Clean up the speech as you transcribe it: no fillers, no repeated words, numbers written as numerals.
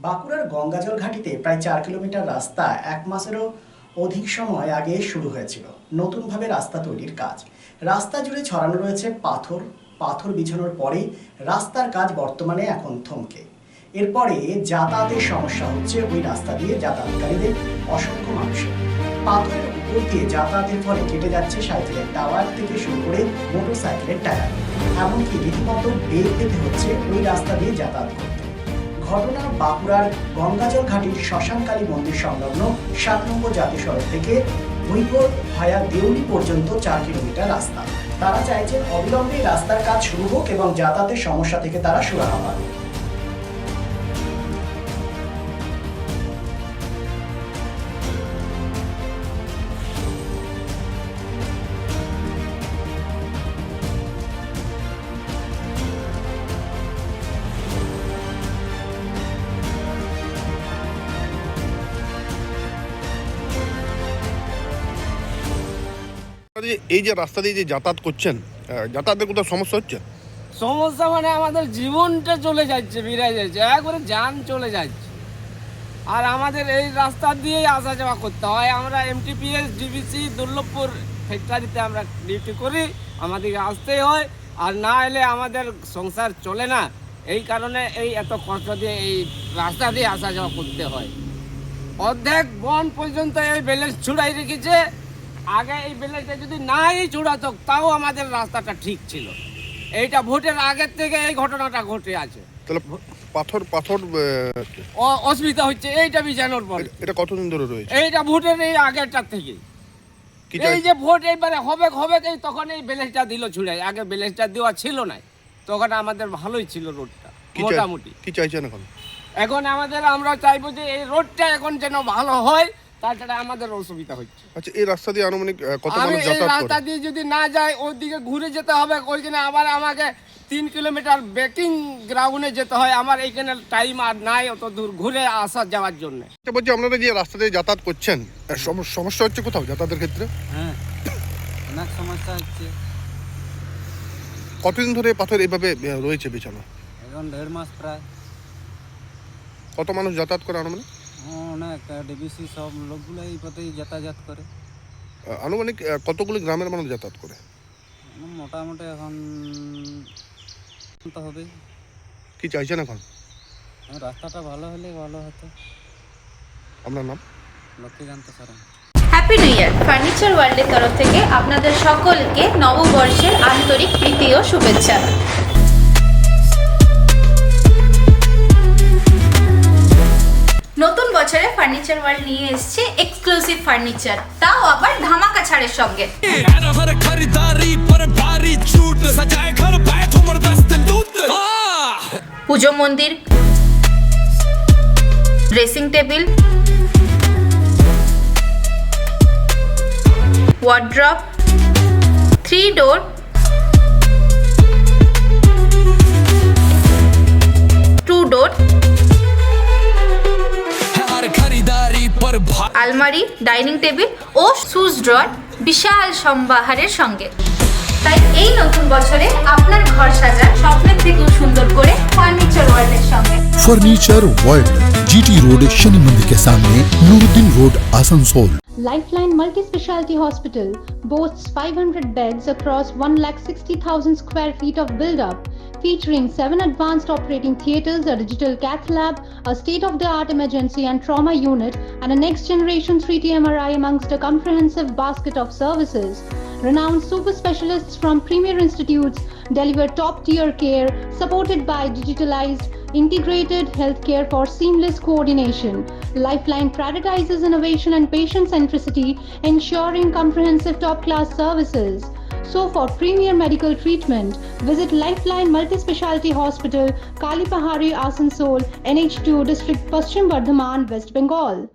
বাঁকুড়ার গঙ্গাজল ঘাটিতে প্রায় 4 কিলোমিটার রাস্তা 1 মাসেরও অধিক সময় আগে শুরু হয়েছিল নতুনভাবে রাস্তা তৈরির কাজ। রাস্তা জুড়ে ছড়ানো রয়েছে পাথর বিছানোর পরে রাস্তার কাজ বর্তমানে এখন থমকে। এরপরে যাতায়াতের সমস্যা হচ্ছে ওই রাস্তা দিয়ে যাতায়াতকারীদের অসংখ্য মানুষের। পাথরের উপর দিয়ে যাতায়াতের ফলে কেটে যাচ্ছে সাইকেলের টাওয়ার থেকে শুরু করে মোটরসাইকেলের টায়ার, এমনকি রীতিমতো বেগ পেতে হচ্ছে ওই রাস্তা দিয়ে যাতায়াত করতে। ঘটনা বাঁকুড়ার গঙ্গাজল ঘাটির শ্মশানকালী মন্দির সংলগ্ন 7 নম্বর জাতীয় সড়ক থেকে ভুইপুর ভায়া দেউলি পর্যন্ত 4 কিলোমিটার রাস্তা। তারা চাইছেন অবিলম্বে রাস্তার কাজ শুরু হোক এবং যাতায়াতের সমস্যা থেকে তারা সুরাহা পান। এই যে রাস্তা দিয়ে যে যাতায়াত করছেন, যাতায়াতের কোথাও সমস্যা হচ্ছে? সমস্যা মানে আমাদের জীবনটা চলে যাচ্ছে, বিরাই যাচ্ছে, একবারে যান চলে যাচ্ছে। আর আমাদের এই রাস্তা দিয়েই আসা যাওয়া করতে হয়। আমরা এমটিপিএস ডিবিসি দুর্লভপুর ফ্যাক্টরিতে আমরা ডিউটি করি, আমাদেরকে আসতেই হয়। আর না এলে আমাদের সংসার চলে না। এই কারণে এই এত কষ্ট দিয়ে এই রাস্তা দিয়ে আসা যাওয়া করতে হয়। অর্ধেক বন পর্যন্ত এই ব্যালেন্স ছুড়াই রেখেছে। আগে এই ব্যালেন্সটা যদি নাই ছুড়াতো তাও আমাদের রাস্তাটা ঠিক ছিল। এইটা ভোটের আগের থেকে এই ঘটনাটা ঘটে আছে। তাহলে পাথর অসুবিধা হচ্ছে এইটা বিছানোর পর। এটা কতদিন ধরে রয়েছে? এইটা ভোটের এই আগেরটার থেকে। এই যে ভোট এইবারে হবে এই তখন এই ব্যালেন্সটা দিল ছুড়াই। আগে ব্যালেন্সটা দেওয়া ছিল না, তখন আমাদের ভালোই ছিল রোডটা মোটামুটি। কি চাইছেন এখন? এখন আমরা চাইবো যে এই রোডটা এখন যেন ভালো হয়, তাছাড়া আমাদের অসুবিধা হচ্ছে। আচ্ছা, এই রাস্তা দিয়ে আনুমানিক কত মানুষ যাতায়াত করে? রাস্তা দিয়ে যদি না যায় ওইদিকে ঘুরে যেতে হবে, ওইখানে আবার আমাকে 3 কিলোমিটার ব্যাকিং গ্রাউন্ডে যেতে হয়। আমার এইখানে টাইম আর নাই অত দূর ঘুরে আসা যাওয়ার জন্য। বলছি, আপনারা যে রাস্তা দিয়ে যাতায়াত করছেন, সমস্যা হচ্ছে কোথাও যাতায়াতের ক্ষেত্রে? হ্যাঁ, অনেক সমস্যা হচ্ছে। কতদিন ধরে পাথর এইভাবে রয়েছে বিছানো? এখন 1.5 মাস প্রায়। কত মানুষ যাতায়াত করে আনুমানিক? অনেক ডিবিসি সব লোকগুলো এই পথেই যাতায়াত করে। আনুমানিক কতগুলি গ্রামের মানুষ যাতায়াত করে? মোটামুটি এখন তো হবে। কি চাইছেন এখন? রাস্তাটা ভালো হলে ভালো হতো। আপনার নাম? Laxmikant Soren. Happy new year! Furniture ওয়ার্ল্ডের তরফ থেকে আপনাদের সকলকে নববর্ষের আন্তরিক প্রীতি ও শুভেচ্ছা। নতুন বছরে ফার্নিচার ওয়ার্ল্ড নিয়ে এসেছে এক্সক্লুসিভ ফার্নিচার, তাও আবার ধামাকা ছাড়ের সঙ্গে। পুজো মন্দির, ড্রেসিং টেবিল, ওয়ার্ড্রপ, 3 ডোর, 2 ডোর, আলমারি, ডাইনিং টেবিল ও শুজ ড্রয়ার বিশাল সম্ভারের সঙ্গে। তাই এই নতুন বছরে আপনার ঘর সাজান স্বপ্নের থেকেও সুন্দর করে ফার্নিচার ওয়ার্ল্ডের সঙ্গে। Furniture world, GT road, Shani मंदिर के सामने, Nooruddin road, Asansol. Lifeline Multi-Speciality Hospital boasts 500 beds across 160,000 square feet of build-up, featuring 7 advanced operating theatres, a digital cath lab, a state-of-the-art emergency and trauma unit, and a next-generation 3D MRI amongst a comprehensive basket of services. Renowned super specialists from premier institutes deliver top-tier care, supported by digitalized, integrated healthcare for seamless coordination. Lifeline prioritizes innovation and patient centricity, ensuring comprehensive top-class services. So for premier medical treatment, visit Lifeline Multi-Speciality Hospital, Kalipahari, Asansol, NH2 District, Paschim Bardhaman, West Bengal.